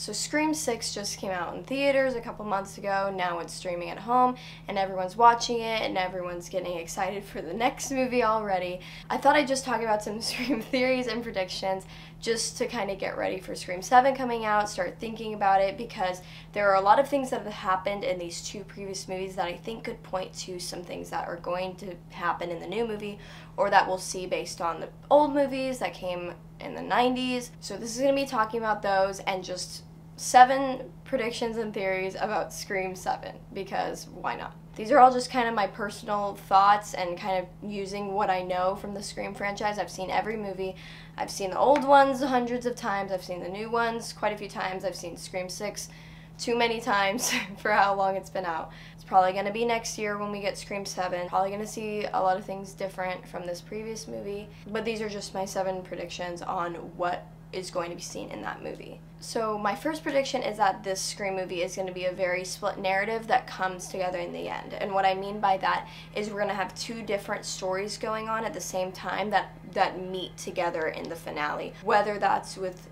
So Scream 6 just came out in theaters a couple months ago. Now it's streaming at home and everyone's watching it and everyone's getting excited for the next movie already. I thought I'd just talk about some Scream theories and predictions just to kind of get ready for Scream 7 coming out, start thinking about it, because there are a lot of things that have happened in these two previous movies that I think could point to some things that are going to happen in the new movie or that we'll see based on the old movies that came in the 90s. So this is going to be talking about those and just 7 predictions and theories about Scream 7, because why not? These are all just kind of my personal thoughts and kind of using what I know from the Scream franchise. I've seen every movie. I've seen the old ones hundreds of times. I've seen the new ones quite a few times. I've seen Scream 6 too many times for how long it's been out. It's probably going to be next year when we get Scream 7. Probably going to see a lot of things different from this previous movie. But these are just my 7 predictions on what is going to be seen in that movie. So my first prediction is that this Scream movie is going to be a very split narrative that comes together in the end. And what I mean by that is we're going to have 2 different stories going on at the same time that meet together in the finale. Whether that's with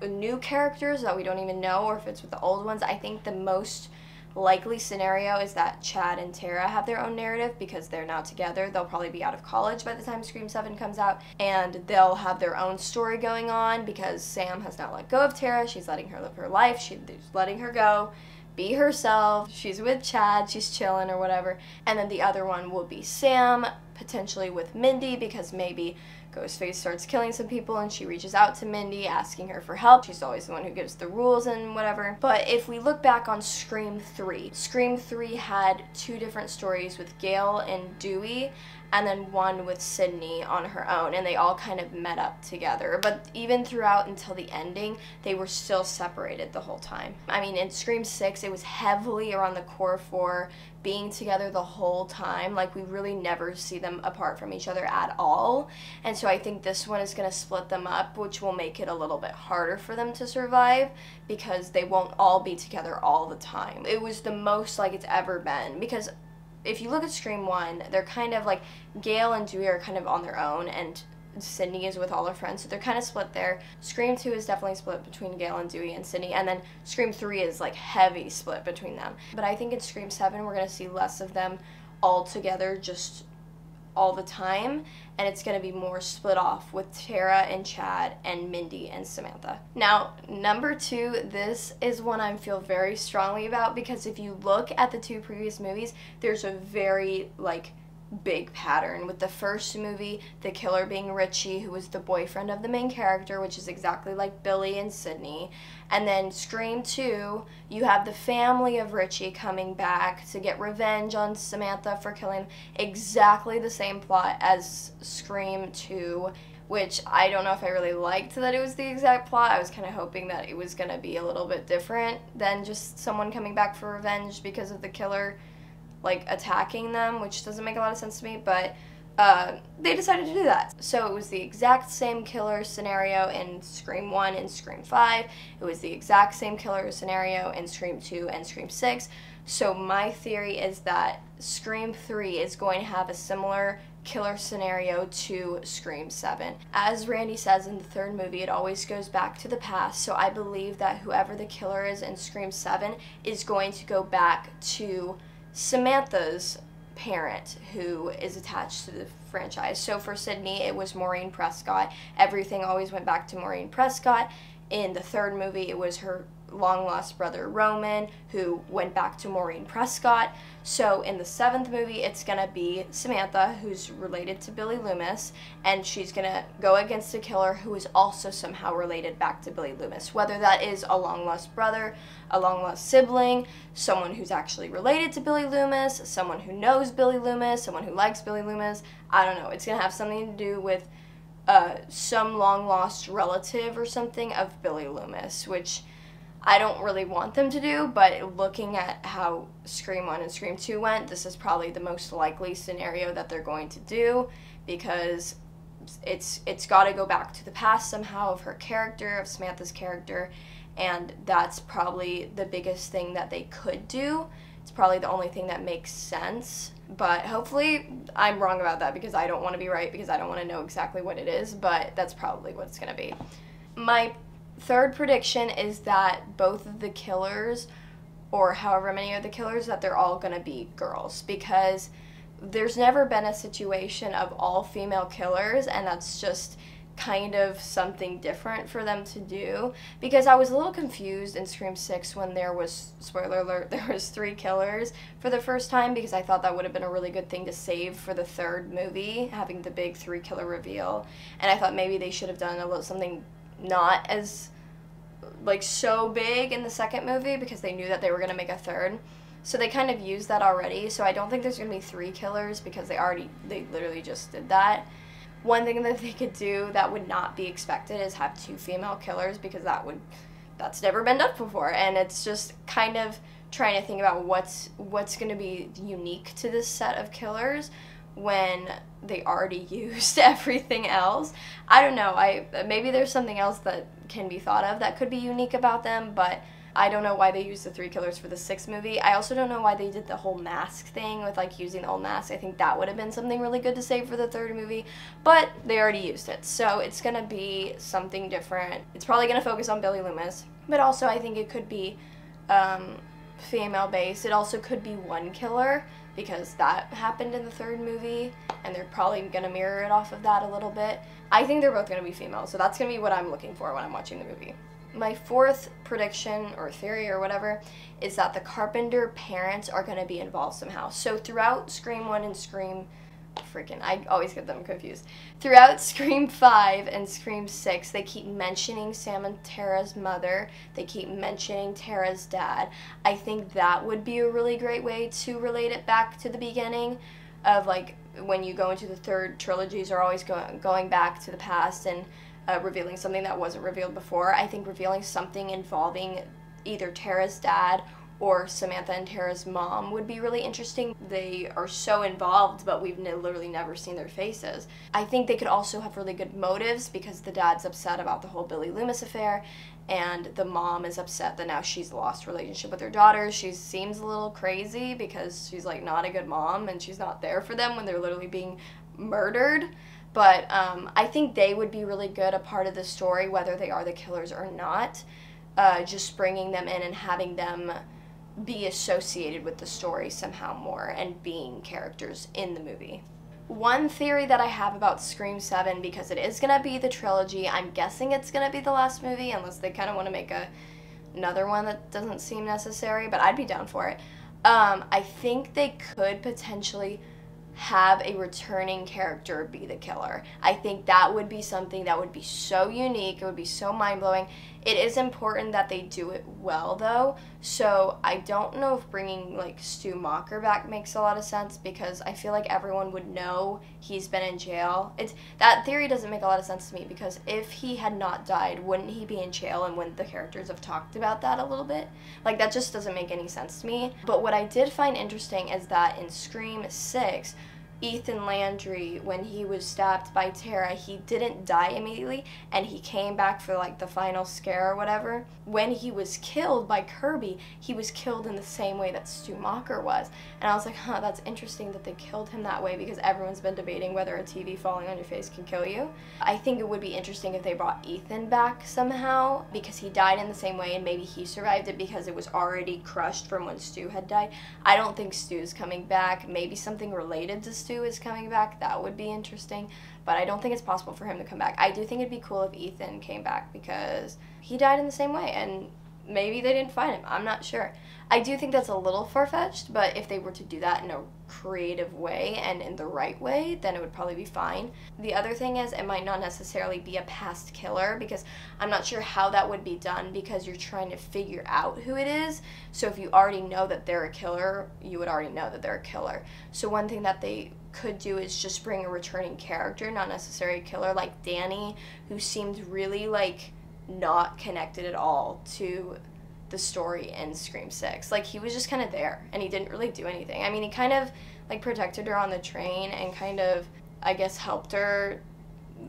new characters that we don't even know or if it's with the old ones, I think the most likely scenario is that Chad and Tara have their own narrative because they're now together. They'll probably be out of college by the time Scream 7 comes out, and they'll have their own story going on because Sam has now let go of Tara. She's letting her live her life. She's letting her go, be herself. She's with Chad. She's chilling or whatever. And then the other one will be Sam, potentially with Mindy, because maybe Ghostface starts killing some people and she reaches out to Mindy asking her for help. She's always the one who gives the rules and whatever. But if we look back on Scream 3, Scream 3 had 2 different stories with Gail and Dewey, and then one with Sydney on her own, and they all kind of met up together. But even throughout until the ending, they were still separated the whole time. I mean, in Scream 6, it was heavily around the core 4 being together the whole time. Like, we really never see them apart from each other at all. And so I think this one is going to split them up, which will make it a little bit harder for them to survive because they won't all be together all the time. It was the most like it's ever been, because if you look at Scream 1, they're kind of like, Gail and Dewey are kind of on their own, and Sydney is with all her friends, so they're kind of split there. Scream 2 is definitely split between Gail and Dewey and Sydney, and then Scream 3 is like heavy split between them. But I think in Scream 7, we're going to see less of them all together just all the time, and it's going to be more split off with Tara and Chad and Mindy and Samantha. Now, number 2, this is one I feel very strongly about, because if you look at the 2 previous movies, there's a very like big pattern. With the first movie, the killer being Richie, who was the boyfriend of the main character, which is exactly like Billy and Sydney. And then Scream 2, you have the family of Richie coming back to get revenge on Samantha for killing him. Exactly the same plot as Scream 2, which I don't know if I really liked that it was the exact plot. I was kind of hoping that it was going to be a little bit different than just someone coming back for revenge because of the killer like attacking them, which doesn't make a lot of sense to me, but they decided to do that. So it was the exact same killer scenario in Scream 1 and Scream 5. It was the exact same killer scenario in Scream 2 and Scream 6. So my theory is that Scream 3 is going to have a similar killer scenario to Scream 7. As Randy says in the 3rd movie, it always goes back to the past, so I believe that whoever the killer is in Scream 7 is going to go back to Samantha's parent, who is attached to the franchise. So for Sydney, it was Maureen Prescott. Everything always went back to Maureen Prescott. In the 3rd movie, it was her long-lost brother Roman, who went back to Maureen Prescott. So in the 7th movie, it's going to be Samantha, who's related to Billy Loomis, and she's going to go against a killer who is also somehow related back to Billy Loomis. Whether that is a long-lost brother, a long-lost sibling, someone who's actually related to Billy Loomis, someone who knows Billy Loomis, someone who likes Billy Loomis, I don't know. It's going to have something to do with some long-lost relative or something of Billy Loomis, which I don't really want them to do, but looking at how Scream 1 and Scream 2 went, this is probably the most likely scenario that they're going to do, because it's got to go back to the past somehow of her character, of Samantha's character, and that's probably the biggest thing that they could do. It's probably the only thing that makes sense, but hopefully I'm wrong about that, because I don't want to be right, because I don't want to know exactly what it is, but that's probably what it's going to be. My third prediction is that both of the killers, or however many are the killers, that they're all gonna be girls, because there's never been a situation of all female killers, and that's just kind of something different for them to do. Because I was a little confused in Scream 6 when there was, spoiler alert, there was 3 killers for the first time, because I thought that would have been a really good thing to save for the third movie, having the big 3 killer reveal. And I thought maybe they should have done a little something not as like so big in the second movie, because they knew that they were going to make a third. So they kind of used that already. So I don't think there's going to be 3 killers, because they literally just did that. One thing that they could do that would not be expected is have 2 female killers, because that's never been done before. And it's just kind of trying to think about what's going to be unique to this set of killers when they already used everything else. I don't know. Maybe there's something else that can be thought of that could be unique about them, but I don't know why they used the 3 killers for the 6th movie. I also don't know why they did the whole mask thing with, like, using the old mask. I think that would have been something really good to save for the 3rd movie, but they already used it. So it's going to be something different. It's probably going to focus on Billy Loomis, but also I think it could be female-based. It also could be one killer, because that happened in the 3rd movie, and they're probably going to mirror it off of that a little bit. I think they're both going to be female, so that's going to be what I'm looking for when I'm watching the movie. My 4th prediction, or theory, or whatever, is that the Carpenter parents are going to be involved somehow. So throughout Scream 1 and Scream... I always get them confused. Throughout Scream 5 and Scream 6, they keep mentioning Sam and Tara's mother. They keep mentioning Tara's dad. I think that would be a really great way to relate it back to the beginning of, like, when you go into the 3rd trilogies, are always going back to the past and revealing something that wasn't revealed before. I think revealing something involving either Tara's dad or Samantha and Tara's mom would be really interesting. They are so involved, but we've literally never seen their faces. I think they could also have really good motives, because the dad's upset about the whole Billy Loomis affair, and the mom is upset that now she's lost relationship with her daughter. She seems a little crazy, because she's, like, not a good mom, and she's not there for them when they're literally being murdered. But I think they would be really good a part of the story, whether they are the killers or not. Just bringing them in and having them be associated with the story somehow more, and being characters in the movie. One theory that I have about Scream 7, because it is going to be the trilogy, I'm guessing it's going to be the last movie, unless they kind of want to make another one that doesn't seem necessary, but I'd be down for it. I think they could potentially have a returning character be the killer. I think that would be something that would be so unique. It would be so mind-blowing. It is important that they do it well, though, so I don't know if bringing, like, Stu Macher back makes a lot of sense, because I feel like everyone would know he's been in jail. That theory doesn't make a lot of sense to me, because if he had not died, wouldn't he be in jail, and wouldn't the characters have talked about that a little bit? Like, that just doesn't make any sense to me. But what I did find interesting is that in Scream 6, Ethan Landry, when he was stabbed by Tara, he didn't die immediately, and he came back for, like, the final scare or whatever. When he was killed by Kirby, he was killed in the same way that Stu Macher was. And I was like, huh, that's interesting that they killed him that way, because everyone's been debating whether a TV falling on your face can kill you. I think it would be interesting if they brought Ethan back somehow, because he died in the same way, and maybe he survived it because it was already crushed from when Stu had died. I don't think Stu's coming back. Maybe something related to Stu is coming back. That would be interesting, but I don't think it's possible for him to come back. I do think it'd be cool if Ethan came back, because he died in the same way, and maybe they didn't find him. I'm not sure. I do think that's a little far-fetched, but if they were to do that in a creative way and in the right way, then it would probably be fine. The other thing is, it might not necessarily be a past killer, because I'm not sure how that would be done, because you're trying to figure out who it is. So if you already know that they're a killer, you would already know that they're a killer. So one thing that they could do is just bring a returning character, not necessarily a killer, like Danny, who seemed really, like, not connected at all to the story in Scream 6. Like, he was just kind of there, and he didn't really do anything. I mean, he kind of, like, protected her on the train and kind of, I guess, helped her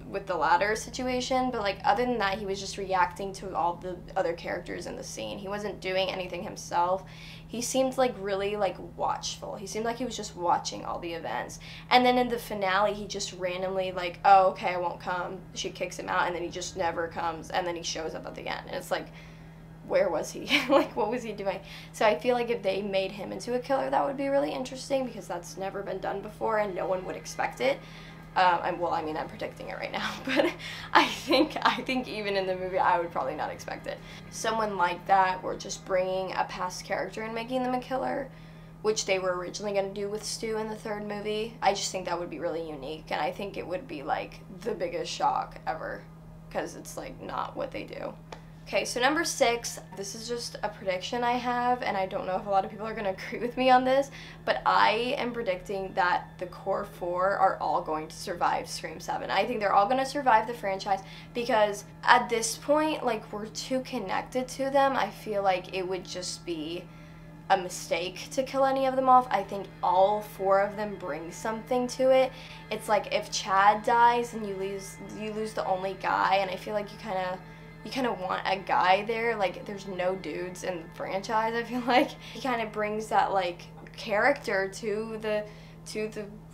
with the ladder situation, but like other than that, he was just reacting to all the other characters in the scene. He wasn't doing anything himself. He seemed like really like watchful. He seemed like he was just watching all the events. And then in the finale, he just randomly like, oh, okay, I won't come. She kicks him out, and then he just never comes, and then he shows up at the end. And it's like, where was he? Like, what was he doing? So I feel like if they made him into a killer, that would be really interesting, because that's never been done before and no one would expect it. I'm predicting it right now, but I think even in the movie, I would probably not expect it. Someone like that, or just bringing a past character and making them a killer, which they were originally going to do with Stu in the third movie. I just think that would be really unique, and I think it would be like the biggest shock ever, because it's like not what they do. Okay, so number 6, this is just a prediction I have, and I don't know if a lot of people are going to agree with me on this, but I am predicting that the core 4 are all going to survive Scream 7. I think they're all going to survive the franchise, because at this point, like, we're too connected to them. I feel like it would just be a mistake to kill any of them off. I think all 4 of them bring something to it. It's like if Chad dies and you lose the only guy, and I feel like you kind of want a guy there. Like, there's no dudes in the franchise, I feel like. He kind of brings that, like, character to the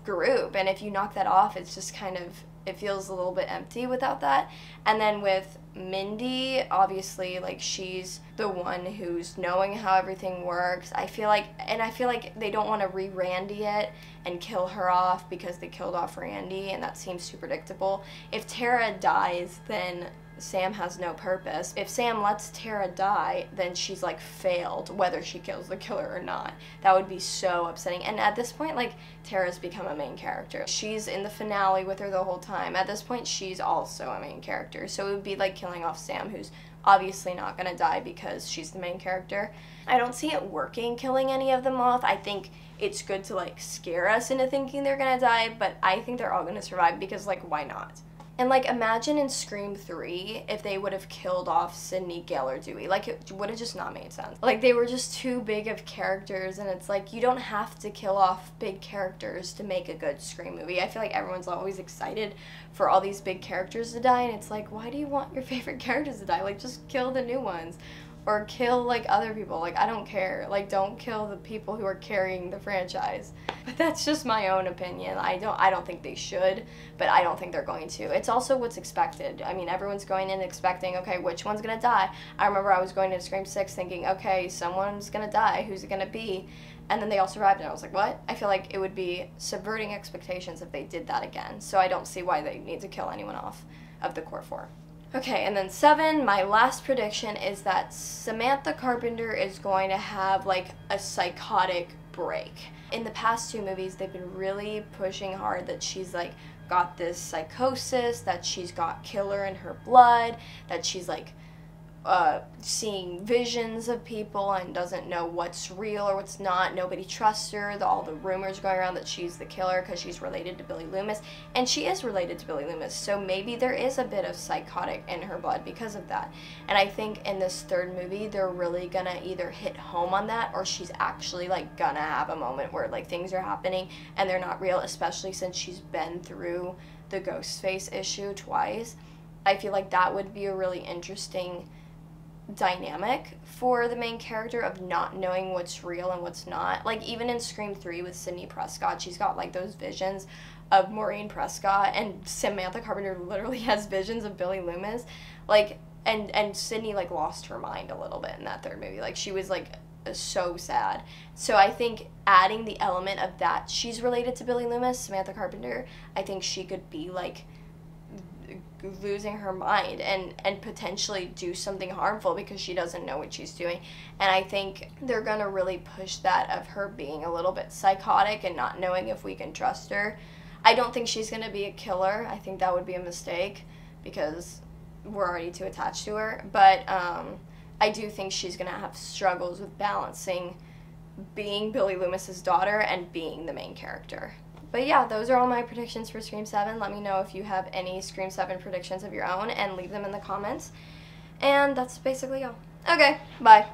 group, and if you knock that off, it's just kind of, it feels a little bit empty without that. And then with Mindy, obviously, like, she's the one who's knowing how everything works. I feel like they don't want to re-Randy it and kill her off, because they killed off Randy, and that seems too predictable. If Tara dies, then Sam has no purpose. If Sam lets Tara die, then she's like failed, whether she kills the killer or not. That would be so upsetting. And at this point, like, Tara's become a main character. She's in the finale with her the whole time. At this point, she's also a main character. So it would be like killing off Sam, who's obviously not gonna die because she's the main character. I don't see it working, killing any of them off. I think it's good to, like, scare us into thinking they're gonna die, but I think they're all gonna survive, because, like, why not? And, like, imagine in Scream 3 if they would have killed off Sidney, Gale, or Dewey. Like, it would have just not made sense. Like, they were just too big of characters, and it's like, you don't have to kill off big characters to make a good Scream movie. I feel like everyone's always excited for all these big characters to die, and it's like, why do you want your favorite characters to die? Like, just kill the new ones. Or kill, like, other people. Like, I don't care. Like, don't kill the people who are carrying the franchise. But that's just my own opinion. I don't think they should, but I don't think they're going to. It's also what's expected. I mean, everyone's going in expecting, okay, which one's gonna die? I remember I was going to Scream 6 thinking, okay, someone's gonna die. Who's it gonna be? And then they all survived, and I was like, what? I feel like it would be subverting expectations if they did that again. So I don't see why they need to kill anyone off of the core 4. Okay, and then 7, my last prediction is that Samantha Carpenter is going to have, like, a psychotic break. In the past 2 movies, they've been really pushing hard that she's, like, got this psychosis, that she's got killer in her blood, that she's, like, seeing visions of people and doesn't know what's real or what's not. Nobody trusts her. All the rumors going around that she's the killer because she's related to Billy Loomis, and she is related to Billy Loomis, so maybe there is a bit of psychotic in her blood because of that. And I think in this third movie, they're really gonna either hit home on that, or she's actually, like, gonna have a moment where, like, things are happening and they're not real, especially since she's been through the Ghostface issue twice. I feel like that would be a really interesting dynamic for the main character of not knowing what's real and what's not. Like, even in Scream 3 with Sidney Prescott, she's got, like, those visions of Maureen Prescott, and Samantha Carpenter literally has visions of Billy Loomis. Like, and Sidney, like, lost her mind a little bit in that third movie. Like, she was, like, so sad. So I think adding the element of that she's related to Billy Loomis, Samantha Carpenter, I think she could be, like, losing her mind and potentially do something harmful because she doesn't know what she's doing. And I think they're gonna really push that of her being a little bit psychotic and not knowing if we can trust her. I don't think she's gonna be a killer. I think that would be a mistake because we're already too attached to her. But I do think she's gonna have struggles with balancing being Billy Loomis's daughter and being the main character. But yeah, those are all my predictions for Scream 7. Let me know if you have any Scream 7 predictions of your own and leave them in the comments. And that's basically all. Okay, bye.